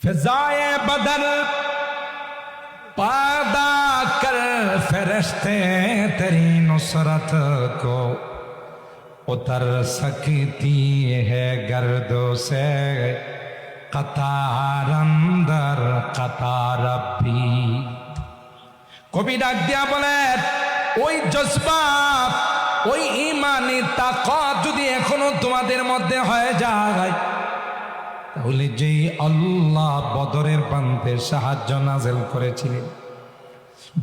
फिजाए बदर पैदा कर फरिश्ते तेरी नुसरत को उतर सकती है गर्दों से कतार अंदर कतार भी। কবি ডাক দিয়া বলে ওই জজবা ওই ঈমানি তাকওয়া যদি এখনো তোমাদের মধ্যে হয়ে যায় তাহলে যেই আল্লাহ বদরের প্রান্তে সাহায্য নাযিল করেছিলেন,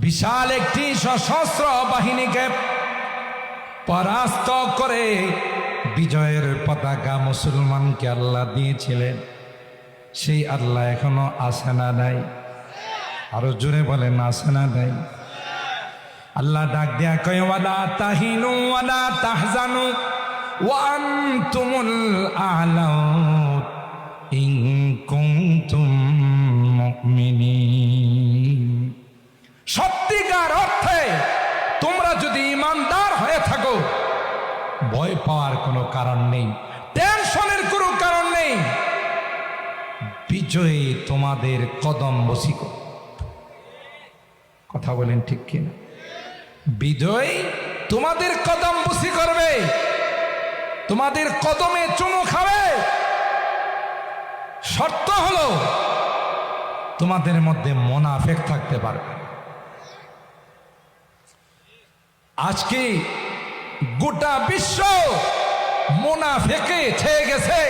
বিশাল একটি সশস্ত্র বাহিনীকে পরাস্ত করে বিজয়ের পতাকা মুসলমানকে আল্লাহ দিয়েছিলেন, সেই আল্লাহ এখনো আছে না নাই? আরো জোরে বলেন আছে না নাই? আল্লাহ ডাক দিয়া কয় ওয়ালা তাহিনু ওয়ালা তাহজানু ওয়া আনতুমুল আ'লাউন ইন কুনতুম মুমিনিন। সত্যিকার অর্থে তোমরা যদি ঈমানদার হয়ে থাকো ভয় পাওয়ার কোনো কারণ নেই, টেনশনের কোনো কারণ নেই, বিজয়ী তোমাদের কদম বসিক। কথা বলেন ঠিক কিনা? বিজয় তোমাদের কদম বসি করবে, তোমাদের কদমে চুমু খাবে। শর্ত হলো তোমাদের মধ্যে মুনাফিক থাকতে পারবে। আজকে গোটা বিশ্ব মুনাফিকে ছেয়ে গেছে।